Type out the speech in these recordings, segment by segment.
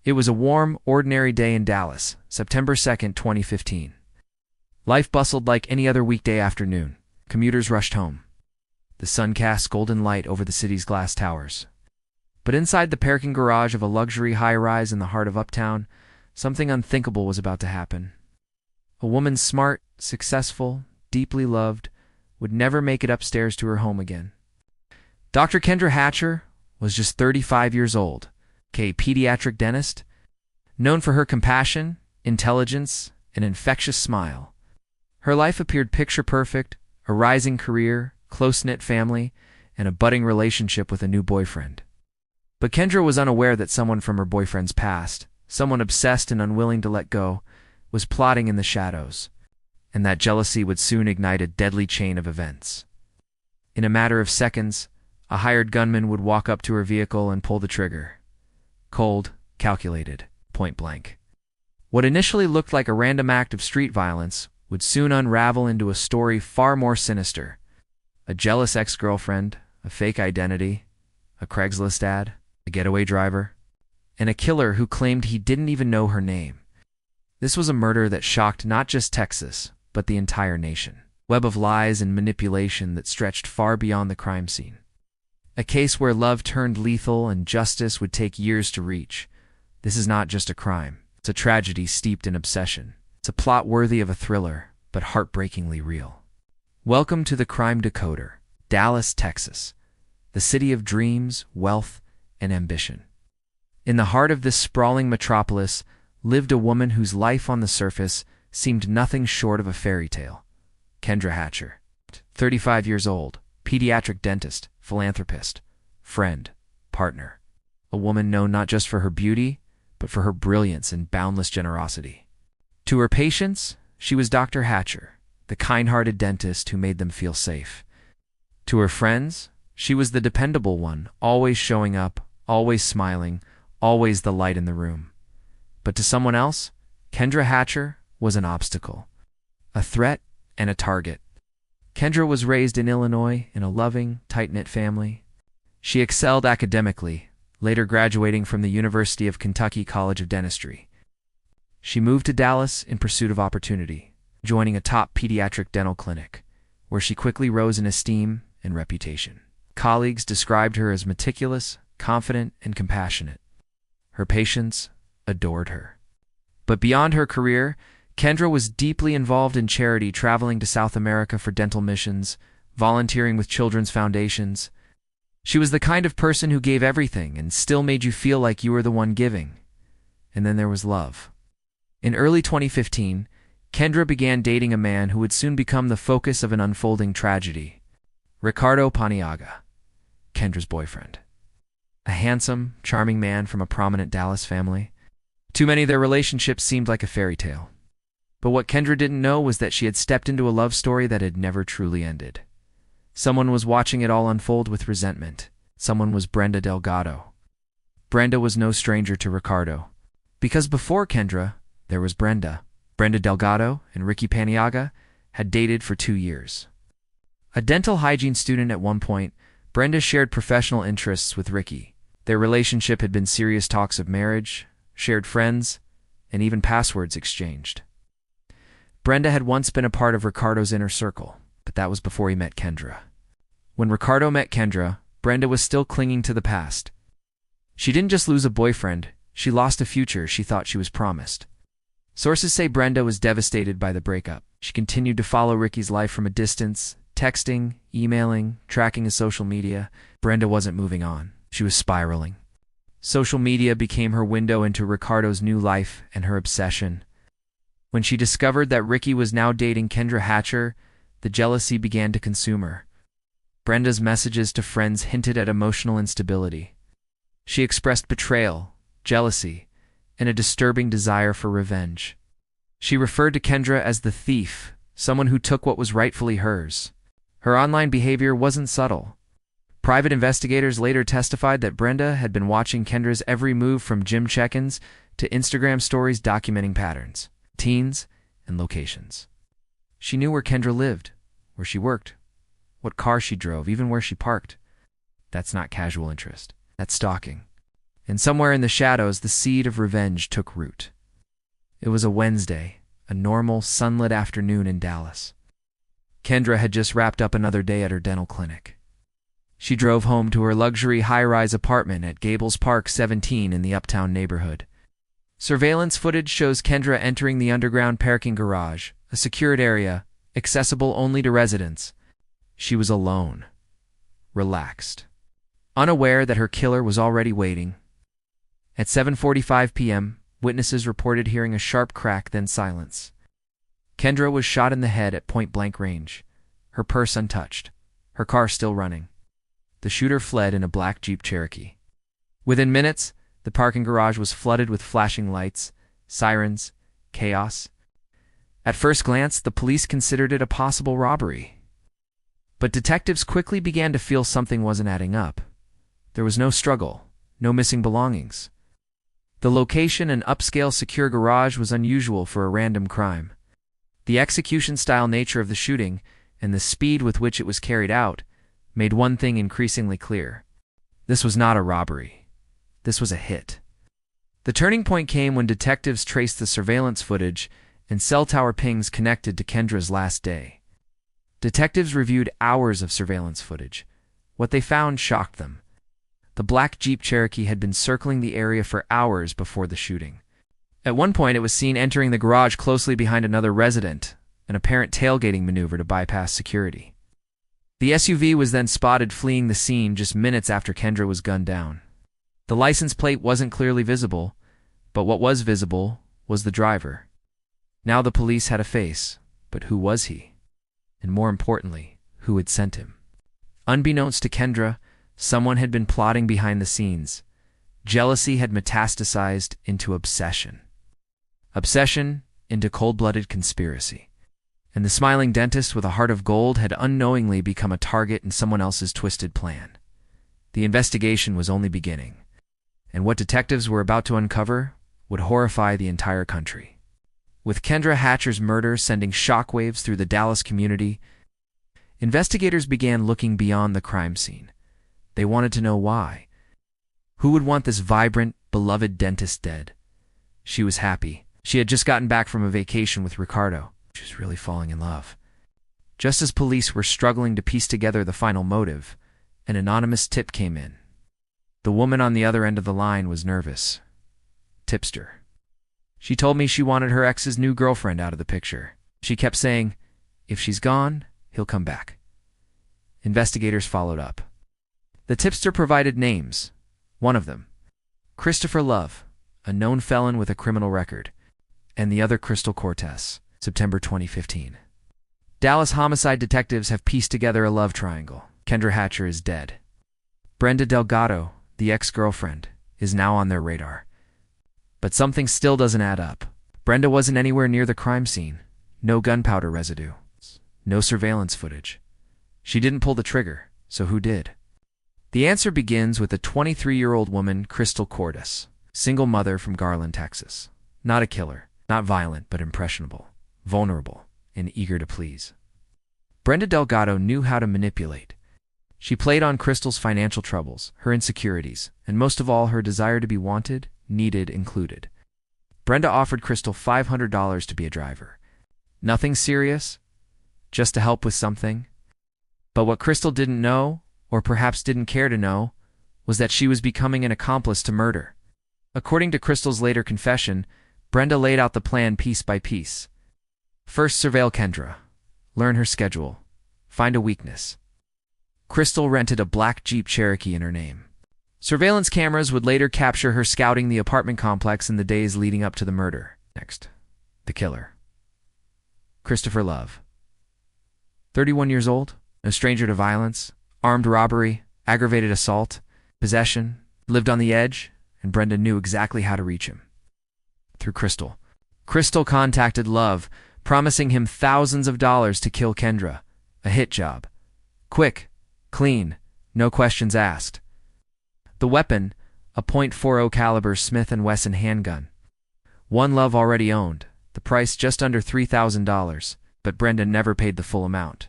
It was a warm, ordinary day in Dallas, September 2nd, 2015. Life bustled like any other weekday afternoon. Commuters rushed home. The sun cast golden light over the city's glass towers. But inside the parking garage of a luxury high-rise in the heart of Uptown, something unthinkable was about to happen. A woman smart, successful, deeply loved, would never make it upstairs to her home again. Dr. Kendra Hatcher was just 35 years old, a pediatric dentist, known for her compassion, intelligence, and infectious smile. Her life appeared picture-perfect, a rising career, close-knit family, and a budding relationship with a new boyfriend. But Kendra was unaware that someone from her boyfriend's past, someone obsessed and unwilling to let go, was plotting in the shadows, and that jealousy would soon ignite a deadly chain of events. In a matter of seconds, a hired gunman would walk up to her vehicle and pull the trigger. Cold, calculated, point blank. What initially looked like a random act of street violence would soon unravel into a story far more sinister. A jealous ex-girlfriend, a fake identity, a Craigslist ad, a getaway driver, and a killer who claimed he didn't even know her name. This was a murder that shocked not just Texas, but the entire nation. Web of lies and manipulation that stretched far beyond the crime scene. A case where love turned lethal and justice would take years to reach. This is not just a crime. It's a tragedy steeped in obsession. It's a plot worthy of a thriller, but heartbreakingly real. Welcome to the Crime Decoder, Dallas, Texas, the city of dreams, wealth, and ambition. In the heart of this sprawling metropolis lived a woman whose life on the surface seemed nothing short of a fairy tale. Kendra Hatcher, 35 years old, pediatric dentist, philanthropist, friend, partner. A woman known not just for her beauty, but for her brilliance and boundless generosity. To her patients, she was Dr. Hatcher, the kind-hearted dentist who made them feel safe. To her friends, she was the dependable one, always showing up, always smiling, always the light in the room. But to someone else, Kendra Hatcher was an obstacle, a threat, and a target. Kendra was raised in Illinois in a loving, tight-knit family. She excelled academically, later graduating from the University of Kentucky College of Dentistry. She moved to Dallas in pursuit of opportunity, joining a top pediatric dental clinic, where she quickly rose in esteem and reputation. Colleagues described her as meticulous, confident, and compassionate. Her patients adored her. But beyond her career, Kendra was deeply involved in charity, traveling to South America for dental missions, volunteering with children's foundations. She was the kind of person who gave everything and still made you feel like you were the one giving. And then there was love. In early 2015, Kendra began dating a man who would soon become the focus of an unfolding tragedy. Ricardo Paniagua, Kendra's boyfriend. A handsome, charming man from a prominent Dallas family. To many, their relationship seemed like a fairy tale. But what Kendra didn't know was that she had stepped into a love story that had never truly ended. Someone was watching it all unfold with resentment. Someone was Brenda Delgado. Brenda was no stranger to Ricardo, because before Kendra, there was Brenda. Brenda Delgado and Ricky Paniagua had dated for 2 years. A dental hygiene student at one point, Brenda shared professional interests with Ricky. Their relationship had been serious talks of marriage, shared friends, and even passwords exchanged. Brenda had once been a part of Ricardo's inner circle, but that was before he met Kendra. When Ricardo met Kendra, Brenda was still clinging to the past. She didn't just lose a boyfriend, she lost a future she thought she was promised. Sources say Brenda was devastated by the breakup. She continued to follow Ricky's life from a distance, texting, emailing, tracking his social media. Brenda wasn't moving on. She was spiraling. Social media became her window into Ricardo's new life and her obsession. When she discovered that Ricky was now dating Kendra Hatcher, the jealousy began to consume her. Brenda's messages to friends hinted at emotional instability. She expressed betrayal, jealousy, and a disturbing desire for revenge. She referred to Kendra as the thief, someone who took what was rightfully hers. Her online behavior wasn't subtle. Private investigators later testified that Brenda had been watching Kendra's every move, from gym check-ins to Instagram stories documenting patterns, teens, and locations. She knew where Kendra lived, where she worked, what car she drove, even where she parked. That's not casual interest. That's stalking. And somewhere in the shadows, the seed of revenge took root. It was a Wednesday, a normal, sunlit afternoon in Dallas. Kendra had just wrapped up another day at her dental clinic. She drove home to her luxury high-rise apartment at Gables Park 17 in the uptown neighborhood. Surveillance footage shows Kendra entering the underground parking garage, a secured area, accessible only to residents. She was alone, relaxed, unaware that her killer was already waiting. At 7:45 p.m., witnesses reported hearing a sharp crack, then silence. Kendra was shot in the head at point-blank range, her purse untouched, her car still running. The shooter fled in a black Jeep Cherokee. Within minutes, the parking garage was flooded with flashing lights, sirens, chaos. At first glance, the police considered it a possible robbery. But detectives quickly began to feel something wasn't adding up. There was no struggle, no missing belongings. The location, an upscale secure garage, was unusual for a random crime. The execution-style nature of the shooting and the speed with which it was carried out made one thing increasingly clear. This was not a robbery. This was a hit. The turning point came when detectives traced the surveillance footage and cell tower pings connected to Kendra's last day. Detectives reviewed hours of surveillance footage. What they found shocked them. The black Jeep Cherokee had been circling the area for hours before the shooting. At one point, it was seen entering the garage closely behind another resident, an apparent tailgating maneuver to bypass security. The SUV was then spotted fleeing the scene just minutes after Kendra was gunned down. The license plate wasn't clearly visible, but what was visible was the driver. Now the police had a face, but who was he? And more importantly, who had sent him? Unbeknownst to Kendra, someone had been plotting behind the scenes. Jealousy had metastasized into obsession. Obsession into cold-blooded conspiracy. And the smiling dentist with a heart of gold had unknowingly become a target in someone else's twisted plan. The investigation was only beginning, and what detectives were about to uncover would horrify the entire country. With Kendra Hatcher's murder sending shockwaves through the Dallas community, investigators began looking beyond the crime scene. They wanted to know why. Who would want this vibrant, beloved dentist dead? She was happy. She had just gotten back from a vacation with Ricardo. She was really falling in love. Just as police were struggling to piece together the final motive, an anonymous tip came in. The woman on the other end of the line was nervous. Tipster. She told me she wanted her ex's new girlfriend out of the picture. She kept saying, "If she's gone, he'll come back." Investigators followed up. The tipster provided names. One of them, Christopher Love, a known felon with a criminal record, and the other Crystal Cortez, September 2015. Dallas homicide detectives have pieced together a love triangle. Kendra Hatcher is dead. Brenda Delgado, the ex-girlfriend, is now on their radar. But something still doesn't add up. Brenda wasn't anywhere near the crime scene. No gunpowder residue. No surveillance footage. She didn't pull the trigger, so who did? The answer begins with a 23-year-old woman, Crystal Cortez, single mother from Garland, Texas. Not a killer, not violent, but impressionable, vulnerable, and eager to please. Brenda Delgado knew how to manipulate. She played on Crystal's financial troubles, her insecurities, and most of all, her desire to be wanted, needed, included. Brenda offered Crystal $500 to be a driver. Nothing serious, just to help with something. But what Crystal didn't know, or perhaps didn't care to know, was that she was becoming an accomplice to murder. According to Crystal's later confession, Brenda laid out the plan piece by piece. First, surveil Kendra. Learn her schedule. Find a weakness. Crystal rented a black Jeep Cherokee in her name. Surveillance cameras would later capture her scouting the apartment complex in the days leading up to the murder. Next, the killer. Christopher Love. 31 years old, no stranger to violence, armed robbery, aggravated assault, possession, lived on the edge, and Brenda knew exactly how to reach him. Through Crystal. Crystal contacted Love, promising him thousands of dollars to kill Kendra. A hit job. Quick, clean, no questions asked. The weapon, a .40 caliber Smith & Wesson handgun. One Love already owned, the price just under $3,000, but Brenda never paid the full amount.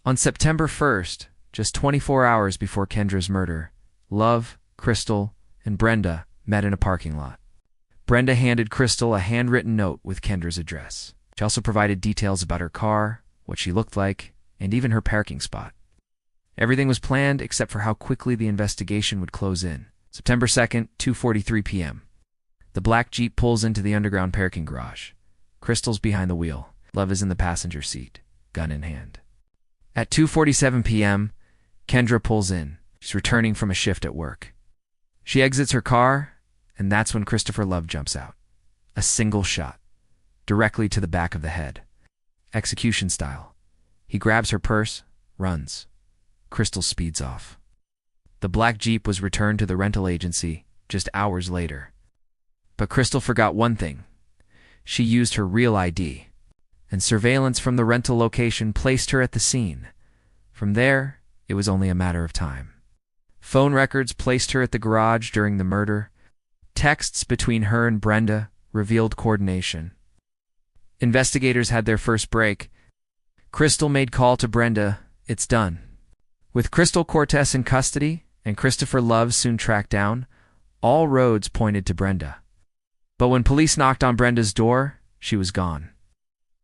On September 1st, just 24 hours before Kendra's murder, Love, Crystal, and Brenda met in a parking lot. Brenda handed Crystal a handwritten note with Kendra's address. She also provided details about her car, what she looked like, and even her parking spot. Everything was planned except for how quickly the investigation would close in. September 2nd, 2:43 p.m. The black Jeep pulls into the underground parking garage. Crystal's behind the wheel. Love is in the passenger seat, gun in hand. At 2:47 p.m., Kendra pulls in. She's returning from a shift at work. She exits her car, and that's when Christopher Love jumps out. A single shot, directly to the back of the head. Execution style. He grabs her purse, runs. Crystal speeds off. The black Jeep was returned to the rental agency just hours later. But Crystal forgot one thing. She used her real ID, and surveillance from the rental location placed her at the scene. From there, it was only a matter of time. Phone records placed her at the garage during the murder. Texts between her and Brenda revealed coordination. Investigators had their first break. Crystal made call to Brenda. It's done. With Crystal Cortez in custody and Christopher Love soon tracked down, all roads pointed to Brenda. But when police knocked on Brenda's door, she was gone.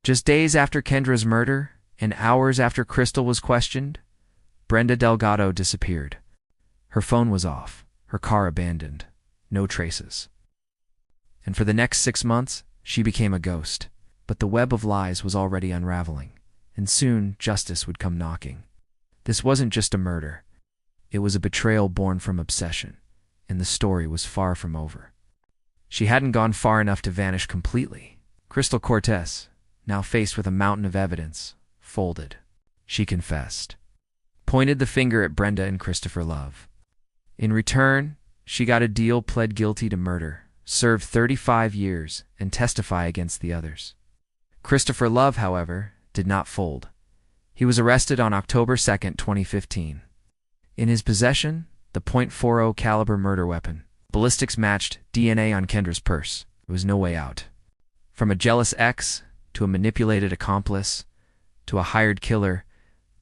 Just days after Kendra's murder, and hours after Crystal was questioned, Brenda Delgado disappeared. Her phone was off, her car abandoned, no traces. And for the next 6 months, she became a ghost. But the web of lies was already unraveling, and soon justice would come knocking. This wasn't just a murder. It was a betrayal born from obsession, and the story was far from over. She hadn't gone far enough to vanish completely. Crystal Cortez, now faced with a mountain of evidence, folded. She confessed, pointed the finger at Brenda and Christopher Love. In return, she got a deal, pled guilty to murder, served 35 years, and testify against the others. Christopher Love, however, did not fold. He was arrested on October 2nd, 2015. In his possession, the .40 caliber murder weapon. Ballistics matched DNA on Kendra's purse. There was no way out. From a jealous ex, to a manipulated accomplice, to a hired killer,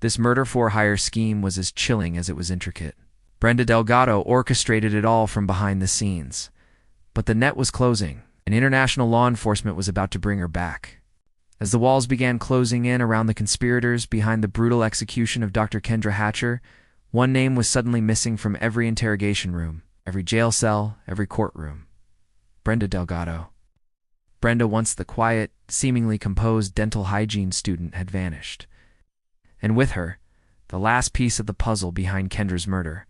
this murder-for-hire scheme was as chilling as it was intricate. Brenda Delgado orchestrated it all from behind the scenes. But the net was closing, and international law enforcement was about to bring her back. As the walls began closing in around the conspirators behind the brutal execution of Dr. Kendra Hatcher, one name was suddenly missing from every interrogation room, every jail cell, every courtroom. Brenda Delgado. Brenda, once the quiet, seemingly composed dental hygiene student, had vanished. And with her, the last piece of the puzzle behind Kendra's murder.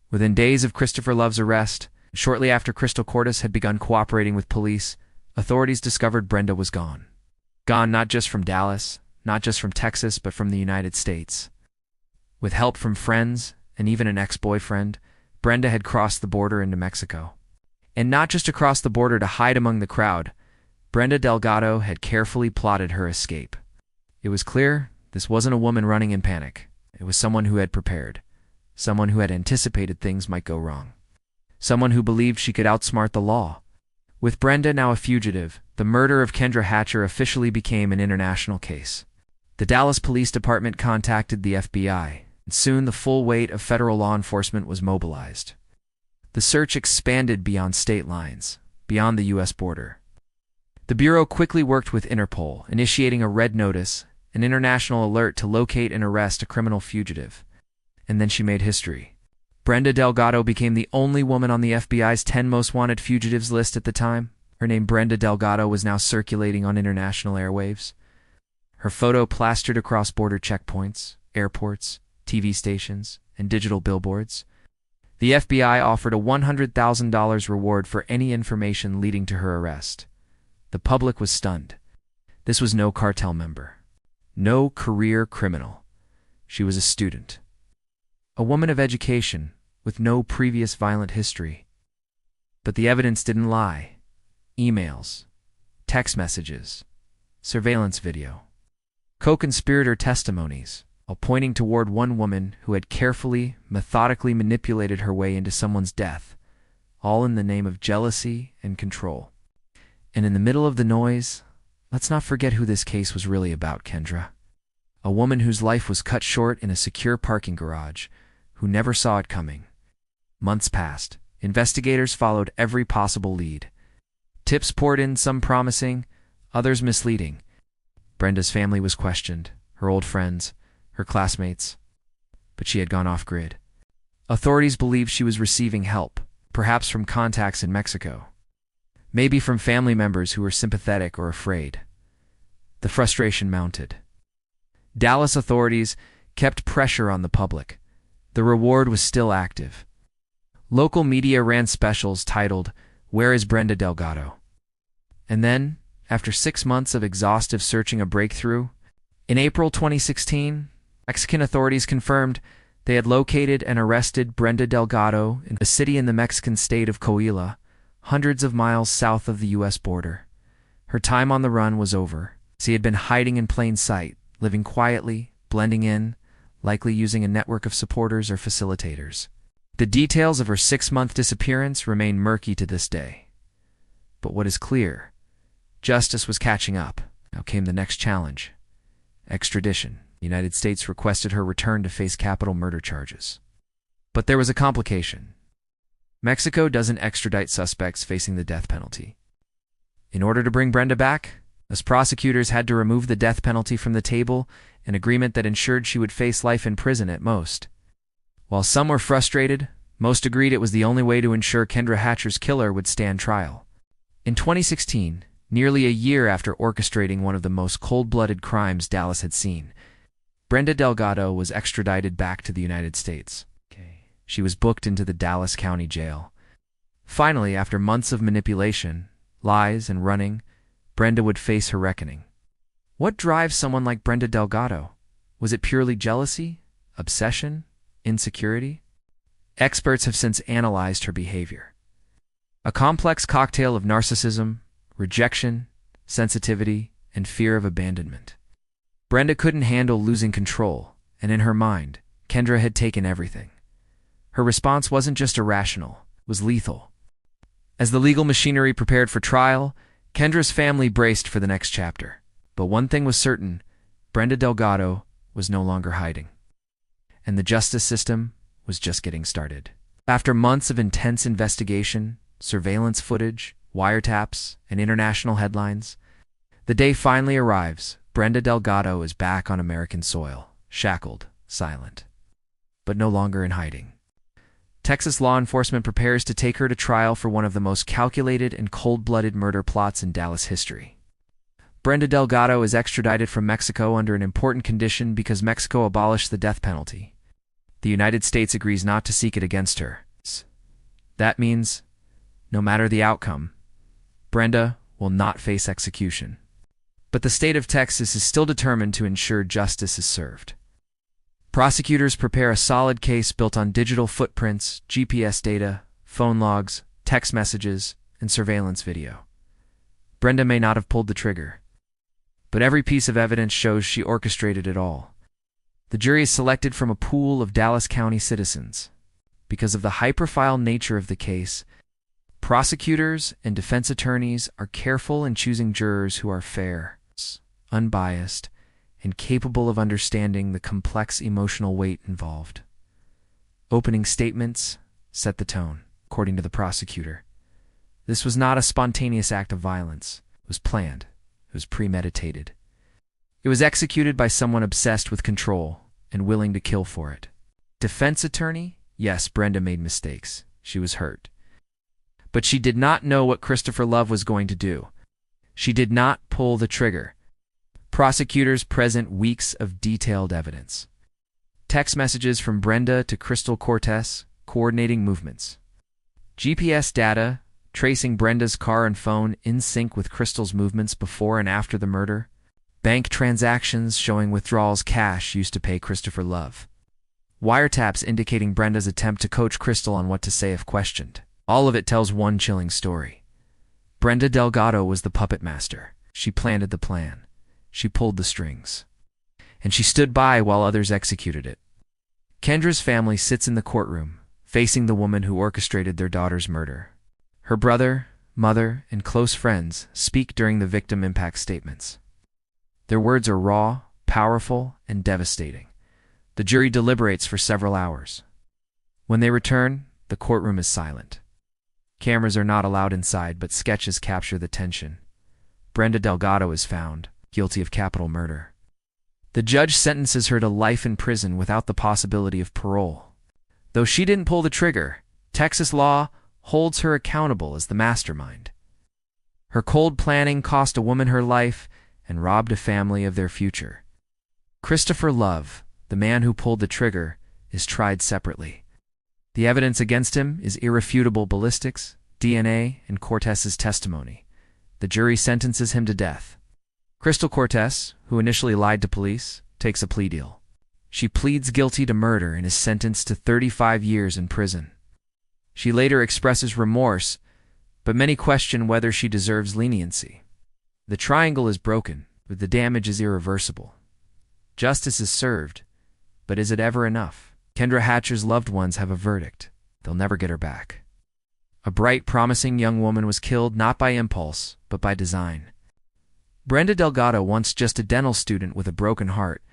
Within days of Christopher Love's arrest, shortly after Crystal Cortez had begun cooperating with police, authorities discovered Brenda was gone. Gone not just from Dallas, not just from Texas, but from the United States. With help from friends, and even an ex-boyfriend, Brenda had crossed the border into Mexico. And not just across the border to hide among the crowd, Brenda Delgado had carefully plotted her escape. It was clear this wasn't a woman running in panic. It was someone who had prepared. Someone who had anticipated things might go wrong. Someone who believed she could outsmart the law. With Brenda now a fugitive, the murder of Kendra Hatcher officially became an international case. The Dallas Police Department contacted the FBI, and soon the full weight of federal law enforcement was mobilized. The search expanded beyond state lines, beyond the U.S. border. The Bureau quickly worked with Interpol, initiating a red notice, an international alert to locate and arrest a criminal fugitive. And then she made history. Brenda Delgado became the only woman on the FBI's 10 most wanted fugitives list at the time. Her name, Brenda Delgado, was now circulating on international airwaves. Her photo plastered across border checkpoints, airports, TV stations, and digital billboards. The FBI offered a $100,000 reward for any information leading to her arrest. The public was stunned. This was no cartel member. No career criminal. She was a student. A woman of education, with no previous violent history. But the evidence didn't lie. Emails, text messages, surveillance video, co-conspirator testimonies, all pointing toward one woman who had carefully, methodically manipulated her way into someone's death, all in the name of jealousy and control. And in the middle of the noise, let's not forget who this case was really about, Kendra. A woman whose life was cut short in a secure parking garage, who never saw it coming. Months passed, Investigators followed every possible lead. Tips poured in, some promising, others misleading. Brenda's family was questioned, her old friends, her classmates, but she had gone off-grid. Authorities believed she was receiving help, perhaps from contacts in Mexico, maybe from family members who were sympathetic or afraid. The frustration mounted. Dallas authorities kept pressure on the public. The reward was still active. Local media ran specials titled, "Where is Brenda Delgado?" And then, after 6 months of exhaustive searching, a breakthrough. In April 2016, Mexican authorities confirmed they had located and arrested Brenda Delgado in a city in the Mexican state of Coahuila, hundreds of miles south of the U.S. border. Her time on the run was over. She had been hiding in plain sight, living quietly, blending in, likely using a network of supporters or facilitators. The details of her 6-month disappearance remain murky to this day. But what is clear, justice was catching up. Now came the next challenge: extradition. The United States requested her return to face capital murder charges. But there was a complication. Mexico doesn't extradite suspects facing the death penalty. In order to bring Brenda back, us prosecutors had to remove the death penalty from the table, an agreement that ensured she would face life in prison at most. While some were frustrated, most agreed it was the only way to ensure Kendra Hatcher's killer would stand trial. In 2016, nearly a year after orchestrating one of the most cold-blooded crimes Dallas had seen, Brenda Delgado was extradited back to the United States. She was booked into the Dallas County Jail. Finally, after months of manipulation, lies, and running, Brenda would face her reckoning. What drives someone like Brenda Delgado? Was it purely jealousy, obsession, insecurity? Experts have since analyzed her behavior. A complex cocktail of narcissism, rejection, sensitivity, and fear of abandonment. Brenda couldn't handle losing control, and in her mind, Kendra had taken everything. Her response wasn't just irrational, it was lethal. As the legal machinery prepared for trial, Kendra's family braced for the next chapter. But one thing was certain: Brenda Delgado was no longer hiding. And the justice system was just getting started. After months of intense investigation, surveillance footage, wiretaps, and international headlines, the day finally arrives. Brenda Delgado is back on American soil, shackled, silent, but no longer in hiding. Texas law enforcement prepares to take her to trial for one of the most calculated and cold-blooded murder plots in Dallas history. Brenda Delgado is extradited from Mexico under an important condition because Mexico abolished the death penalty. The United States agrees not to seek it against her. That means, no matter the outcome, Brenda will not face execution. But the state of Texas is still determined to ensure justice is served. Prosecutors prepare a solid case built on digital footprints, GPS data, phone logs, text messages, and surveillance video. Brenda may not have pulled the trigger, but every piece of evidence shows she orchestrated it all. The jury is selected from a pool of Dallas County citizens. Because of the high-profile nature of the case, prosecutors and defense attorneys are careful in choosing jurors who are fair, unbiased, and capable of understanding the complex emotional weight involved. Opening statements set the tone, according to the prosecutor. This was not a spontaneous act of violence. It was planned. It was premeditated. It was executed by someone obsessed with control and willing to kill for it. Defense attorney? Yes, Brenda made mistakes. She was hurt. But she did not know what Christopher Love was going to do. She did not pull the trigger. Prosecutors present weeks of detailed evidence. Text messages from Brenda to Crystal Cortez, coordinating movements. GPS data, tracing Brenda's car and phone in sync with Crystal's movements before and after the murder. Bank transactions showing withdrawals cash used to pay Christopher Love. Wiretaps indicating Brenda's attempt to coach Crystal on what to say if questioned. All of it tells one chilling story. Brenda Delgado was the puppet master. She planted the plan. She pulled the strings. And she stood by while others executed it. Kendra's family sits in the courtroom, facing the woman who orchestrated their daughter's murder. Her brother, mother, and close friends speak during the victim impact statements. Their words are raw, powerful, and devastating. The jury deliberates for several hours. When they return, the courtroom is silent. Cameras are not allowed inside, but sketches capture the tension. Brenda Delgado is found, guilty of capital murder. The judge sentences her to life in prison without the possibility of parole. Though she didn't pull the trigger, Texas law holds her accountable as the mastermind. Her cold planning cost a woman her life and robbed a family of their future. Christopher Love, the man who pulled the trigger, is tried separately. The evidence against him is irrefutable: ballistics, DNA, and Cortez's testimony. The jury sentences him to death. Crystal Cortez, who initially lied to police, takes a plea deal. She pleads guilty to murder and is sentenced to 35 years in prison. She later expresses remorse, but many question whether she deserves leniency. The triangle is broken, but the damage is irreversible. Justice is served, but is it ever enough? Kendra Hatcher's loved ones have a verdict. They'll never get her back. A bright, promising young woman was killed not by impulse, but by design. Brenda Delgado, once just a dental student with a broken heart,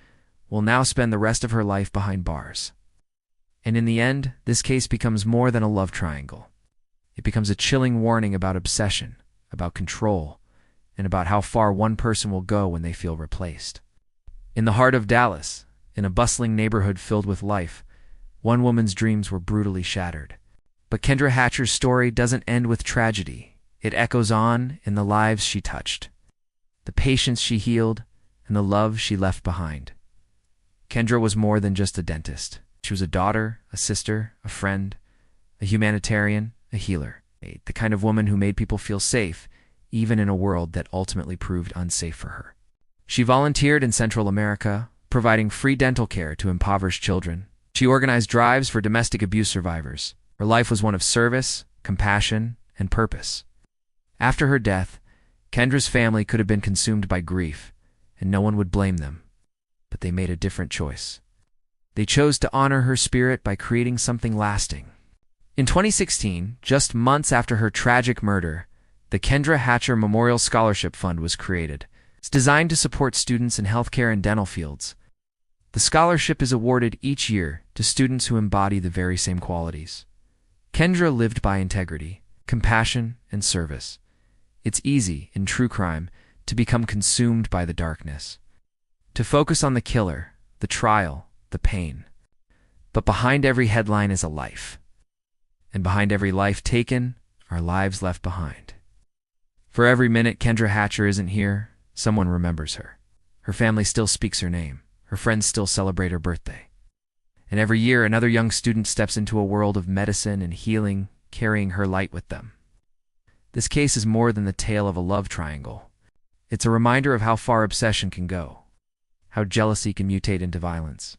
will now spend the rest of her life behind bars. And in the end, this case becomes more than a love triangle. It becomes a chilling warning about obsession, about control, and about how far one person will go when they feel replaced. In the heart of Dallas, in a bustling neighborhood filled with life, one woman's dreams were brutally shattered. But Kendra Hatcher's story doesn't end with tragedy. It echoes on in the lives she touched, the patients she healed, and the love she left behind. Kendra was more than just a dentist. She was a daughter, a sister, a friend, a humanitarian, a healer. The kind of woman who made people feel safe, even in a world that ultimately proved unsafe for her. She volunteered in Central America, providing free dental care to impoverished children. She organized drives for domestic abuse survivors. Her life was one of service, compassion, and purpose. After her death, Kendra's family could have been consumed by grief, and no one would blame them. But they made a different choice. They chose to honor her spirit by creating something lasting. In 2016, just months after her tragic murder, the Kendra Hatcher Memorial Scholarship Fund was created. It's designed to support students in healthcare and dental fields. The scholarship is awarded each year to students who embody the very same qualities. Kendra lived by integrity, compassion, and service. It's easy, in true crime, to become consumed by the darkness, to focus on the killer, the trial, the pain. But behind every headline is a life. And behind every life taken are lives left behind. For every minute Kendra Hatcher isn't here, someone remembers her. Her family still speaks her name. Her friends still celebrate her birthday. And every year another young student steps into a world of medicine and healing, carrying her light with them. This case is more than the tale of a love triangle. It's a reminder of how far obsession can go, how jealousy can mutate into violence,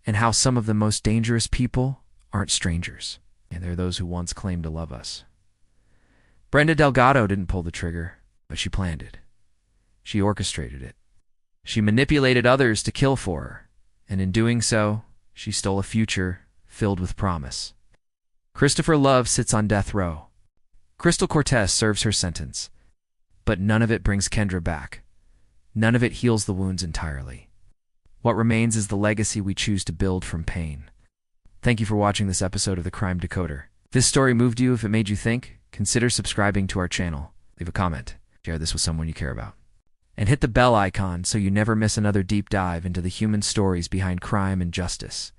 and how some of the most dangerous people aren't strangers, and they're those who once claimed to love us. Brenda Delgado didn't pull the trigger, but she planned it. She orchestrated it. She manipulated others to kill for her, and in doing so, she stole a future filled with promise. Christopher Love sits on death row. Crystal Cortez serves her sentence, but none of it brings Kendra back. None of it heals the wounds entirely. What remains is the legacy we choose to build from pain. Thank you for watching this episode of the Crime Decoder. If this story moved you, if it made you think, consider subscribing to our channel. Leave a comment, share this with someone you care about, and hit the bell icon so you never miss another deep dive into the human stories behind crime and justice.